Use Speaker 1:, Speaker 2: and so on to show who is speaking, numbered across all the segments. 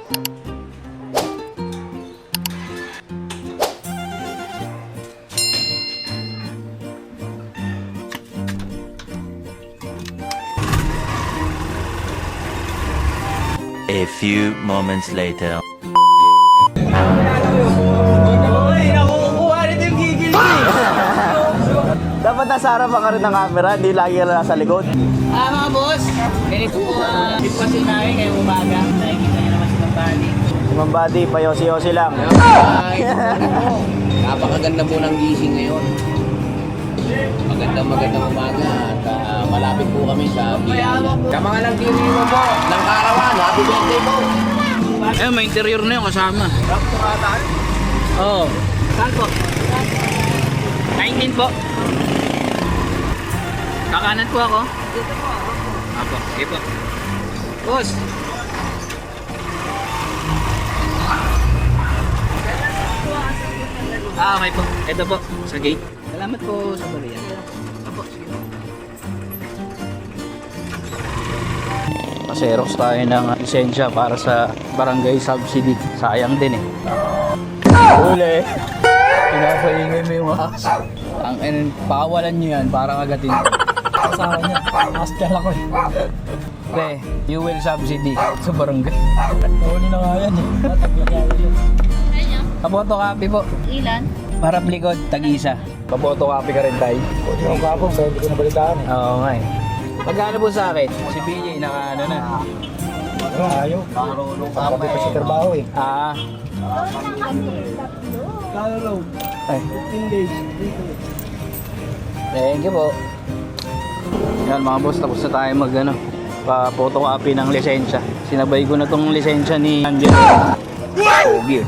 Speaker 1: A few moments later.
Speaker 2: Uy, nakukuha nito yung gigil ko eh.
Speaker 3: Dapat nasa harapan ka rin ng camera, hindi lagi ka nasa likod.
Speaker 2: Mga boss, ganito po sitwasyon namin ngayong umaga. Nakikita niyo naman si Mambali.
Speaker 3: Si Mambadi, payosi-yosi lang.
Speaker 2: Ay, napakaganda po ng gising ngayon. Magandang umaga at malapit po kami sa biyaya. Sa mga nagtiri mo po ng karawan, happy birthday po! Eh, may interior na yung kasama. Oo. Oh. Saan po? 19 po. Kakanan po ako. Dito po. Apo, sige po. Boss! Okay po. Ito po, sa gate. Salamat po sa bariyan. Apo, sige po.
Speaker 3: Paseros tayo ng lisensya para sa barangay subsidy. Sayang din eh. Huli! Pinapaingay mo yung aso.
Speaker 2: Pakawalan nyo yan, parang agatin.
Speaker 3: Asawa niya. Astal ako eh.
Speaker 2: Pre, you will subsidy sa barangay.
Speaker 3: Huli na nga yan eh.
Speaker 2: Kapotocopy po.
Speaker 4: Ilan?
Speaker 2: Para plikod, tag-isa.
Speaker 3: Kapotocopy ka rin tayo. Yung kapong, pero hindi ko nabalitaan eh.
Speaker 2: Oo nga eh. Magkano po sa akin? Si BJ naka ano na.
Speaker 3: Ayaw. Kapag pa sa trabaho eh.
Speaker 2: Ah.
Speaker 3: Ay, 15 days.
Speaker 2: Thank you po.
Speaker 3: Yan mga boss, tapos na tayo mag ano, pa-photocopy ng lisensya. Sinabay ko na tong lisensya ni Angelo. Pogi eh.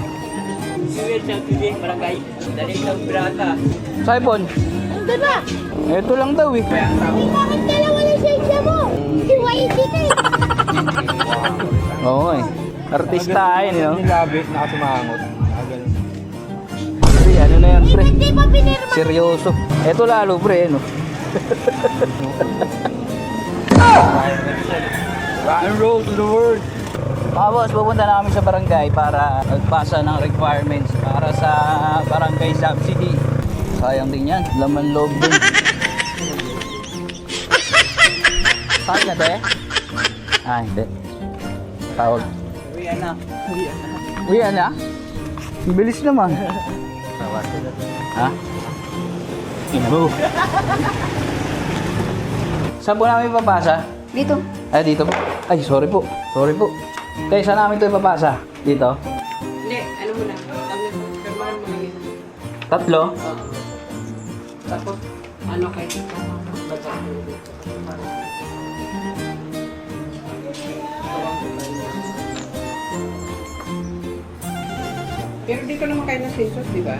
Speaker 2: Saipon.
Speaker 4: Nandun na!
Speaker 3: Ito lang daw eh.
Speaker 4: Bakit dalawa lisensya mo? Iwaiti ka eh!
Speaker 3: Oo eh. Artistahin eh, no?
Speaker 5: Labi, nakasumangot.
Speaker 3: Pre, ano na yan pre?
Speaker 4: Hindi pa pinirma!
Speaker 3: Seryoso. Ito lalo pre, no?
Speaker 5: Rock and roll to the world.
Speaker 3: Mga boss, pupunta na kami sa barangay para magpasa ng requirements para sa barangay subsidy. Sayang din yan, laman loob din. Saan na te? Ah, hindi. Tawag.
Speaker 2: Uwian na.
Speaker 3: Uy, ano? Bilis naman. Ha? Ino. Saan po namin ipapasa?
Speaker 4: Dito.
Speaker 3: Ay, dito po. Ay, sorry po. Sorry po. Kaya saan namin ito ipapasa? Dito?
Speaker 6: Hindi, ano mo na. Pirmahan mo na yun.
Speaker 3: Tatlo?
Speaker 6: Tapos, ano kayo? Pero dito naman kayo ng census, di ba?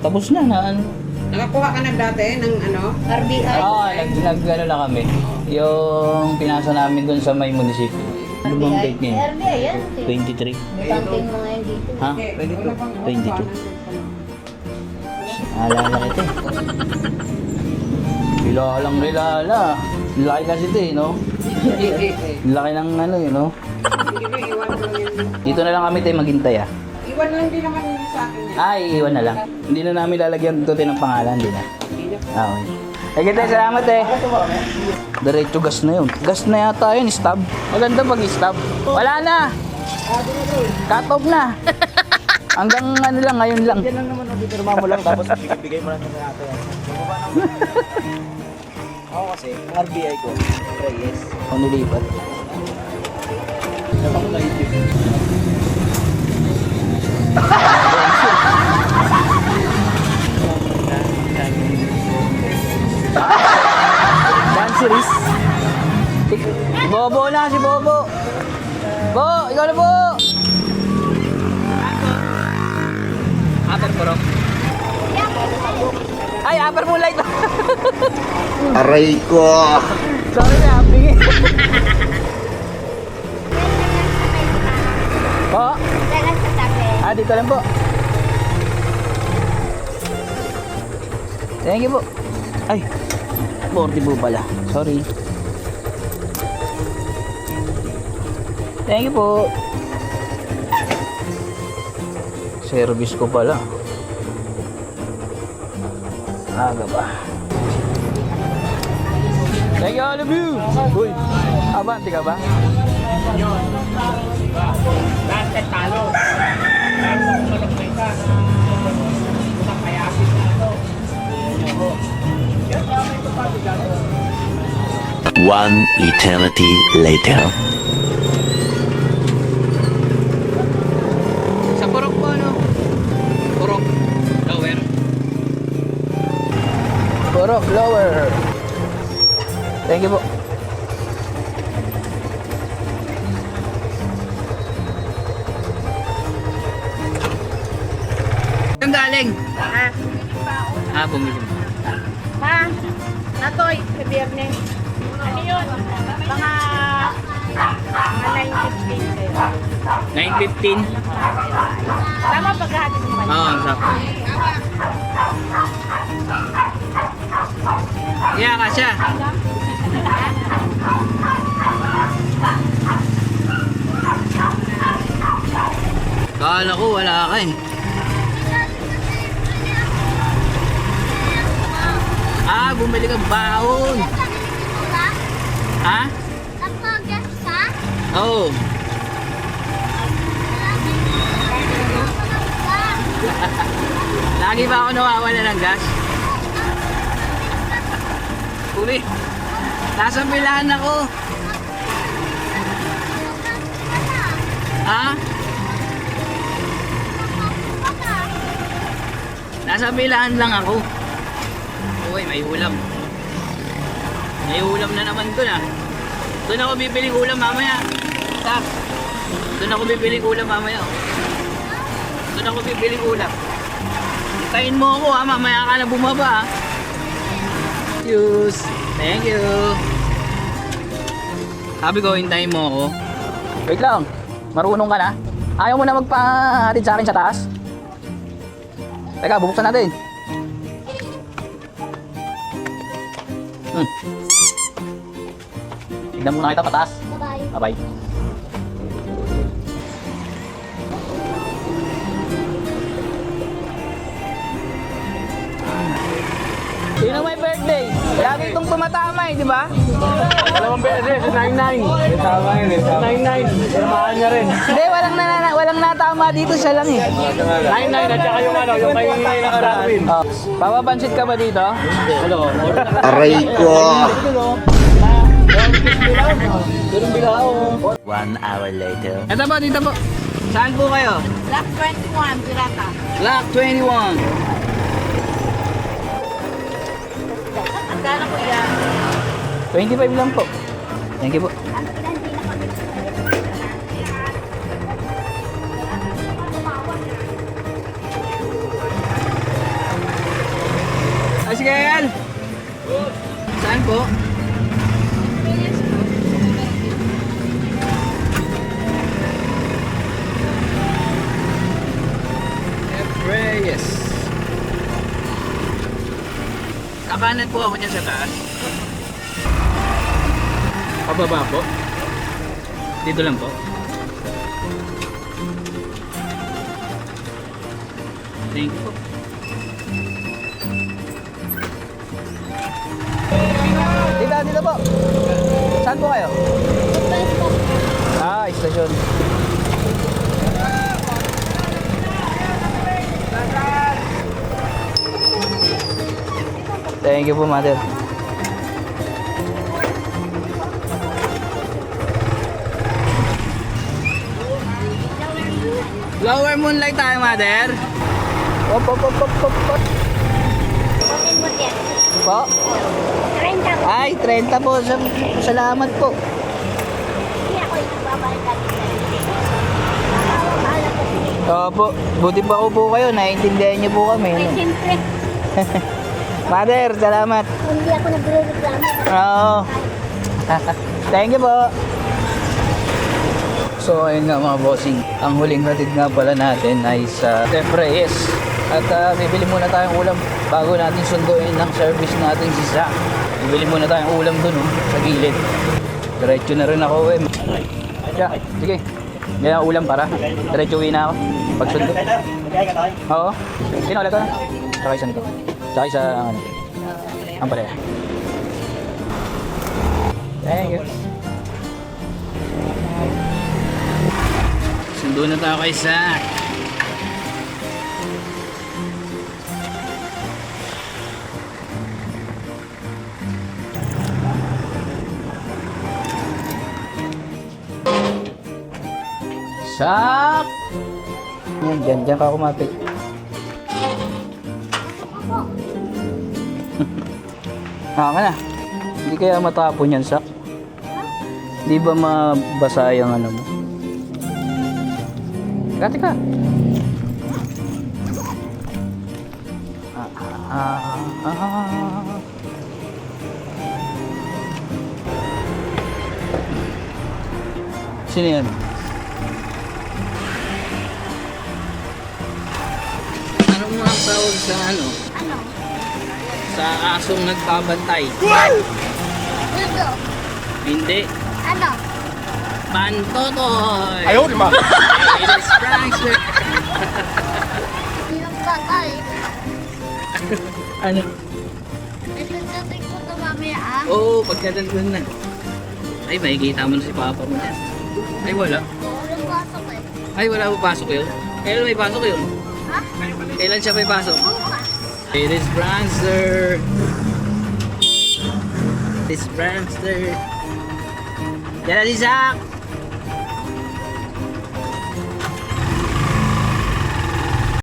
Speaker 3: Tapos na ano?
Speaker 6: Nakakuha ka na dati ng ano?
Speaker 4: RBI.
Speaker 3: Oo, nag-ano na kami. Yung pinasa namin dun sa may munisipyo. Lumang date niya.
Speaker 4: RBI yan.
Speaker 3: 23.
Speaker 4: Butangting mga yan dito.
Speaker 3: Ha?
Speaker 6: Wala pang
Speaker 3: 22. Alala ito eh. Rilalang rilala. Laki kasi ito eh, no? Laki ng ano eh, no?
Speaker 6: Hindi ba, iwan mo lang yun.
Speaker 3: Dito na lang kami tayo maghintay ah.
Speaker 6: Iwan lang din naman yun sa akin yan.
Speaker 3: Ay, iwan na lang. Hindi na namin lalagyan dito tayo ng pangalan, di na.
Speaker 6: Hindi na.
Speaker 3: Ah, okay. Ay, kita, salamat eh. Diretso gas na yun. Gas na yata yun, stab. Maganda pag stab. Wala na. Cut off na. Hanggang ano lang, ngayon lang.
Speaker 5: Yan lang naman, pipirma mo lang, tapos bigay mo lang ng natin. Ako kasi, ang RBI ko, Reyes.
Speaker 3: Kung nilipat.
Speaker 5: Napang native.
Speaker 3: One series. Si Bobo na, si Bobo. Bo, ikaw na po.
Speaker 2: Aper puro.
Speaker 3: Ay, upper moonlight.
Speaker 5: Aray ko!
Speaker 3: Sorry na, bingi. Po?
Speaker 4: Dalas sa tabi.
Speaker 3: Ah, dito lang po. Thank you po. Ay, 40 po pala. Sorry. Thank you po. Kaka-service ko pala. Aga pa. Thank you all of you. Uy, abante ka ba?
Speaker 6: Lahat talo. Malok na isa. Unang kayasin na ito.
Speaker 1: One eternity later.
Speaker 3: Sa Purok po, ano? Purok Lower. Purok Lower. Thank you po. Saan galing? Bumili.
Speaker 4: Ma, natoy, sa biyernes. Ano yun? Mga 9:15 kayo.
Speaker 3: 9:15.
Speaker 4: Tama paghahatid mo ba?
Speaker 3: Oo, sakto. Yeah, kasya. Kala ko wala ka eh. Bumili kang baon. Ha?
Speaker 4: Nagpagas ka?
Speaker 3: Oo. Lagi ba ako nawawala ng gas? Uli. Nasa pilahan ako. Ha? Nasa pilahan lang ako. Uy, may ulam. May ulam na naman dun ah. Doon ako bibiling ulam mamaya. Stop. Doon ako bibiling ulam mamaya. Doon ako bibiling ulam. Hintayin mo ako ha, mamaya ka na bumaba ha. Yes. Thank you. Sabi ko, hintayin mo ako. Wait lang. Marunong ka na? Ayaw mo na magpahatid sa akin sa taas? Teka, bubuksan natin. Tignan muna kita pataas.
Speaker 4: Bye-bye.
Speaker 3: Bye-bye. Sino may birthday? Lagi itong tumatama eh, di ba?
Speaker 5: Dalawang beses, 99. Tama yun, 99. Samahan niya rin.
Speaker 3: Hindi, walang natama dito, siya lang eh.
Speaker 5: 99 at saka yung ano, yung kay nakaraan.
Speaker 3: Oh. Papapansit ka ba dito? Hello.
Speaker 5: Aray ko.
Speaker 1: 1 hour later.
Speaker 3: Ito po, dito po. Saan po kayo?
Speaker 4: Black 21, pirata.
Speaker 3: Block 21.
Speaker 4: Ang gano'n ko yan.
Speaker 3: 25 lang po. Thank you po. Sige, Al. Saan po? Reyes. Kakanan po ako niya sa taas. Pababa po. Dito lang po. Thank you po. Dito po. Saan po kayo? Istasyon. Thank you po, mother. Lower Moonlight tayo, mother. Op.
Speaker 4: Kunin mo yan.
Speaker 3: Po.
Speaker 4: 30 po.
Speaker 3: Ay, 30 po. Salamat po.
Speaker 4: Hindi ako ipagbabalik natin sa iyo. Bahala po.
Speaker 3: Opo. Buti pa po kayo. Naiintindihan niyo po kami.
Speaker 4: Ay,
Speaker 3: No?
Speaker 4: siyempre.
Speaker 3: Mother, salamat.
Speaker 4: Hindi ako nagre-reklamo.
Speaker 3: Oo. Thank you po. So ayun nga mga bossing, ang huling hatid nga pala natin ay sa Chef Reyes. At bibili muna tayong ulam bago natin sunduin ng service natin si Zach. Bibili muna tayong ulam dun sa gilid. Diretso na rin ako eh. Siya, sige. Kaya ulam para. Diretso uwi na ako. Pagsundo. Oo. Sino ulit na? Sakay sa nito. Sakay sa ano. Ang pala. Thank you. Sundo na tayo kay Zach. Zach! Yan, dyan ka kumapit. Ka na. Hindi kaya matapon yan, Zach? Di ba mabasa yung ano mo? Teka. Sino yan? Ano mo ang tawag sa ano?
Speaker 4: Ano?
Speaker 3: Sa asong nagbabantay?
Speaker 4: Buldo.
Speaker 3: Hindi.
Speaker 4: Ano?
Speaker 3: Pantotoy!
Speaker 5: Ayaw, di ba?
Speaker 3: It is Frankster!
Speaker 4: Yung tatay.
Speaker 3: Ano?
Speaker 4: Nagsasating ko ito mamaya ah.
Speaker 3: Oo, pagkadalwan na. Ay, makikita mo na si Papa mo yan. Ay, wala.
Speaker 4: Walang pasok eh.
Speaker 3: Ay, wala pa pasok yun. Kailan may pasok yun?
Speaker 4: Ha?
Speaker 3: Kailan siya may pasok?
Speaker 4: Bukas.
Speaker 3: It is Frankster! It is Frankster! Yan na si Zach!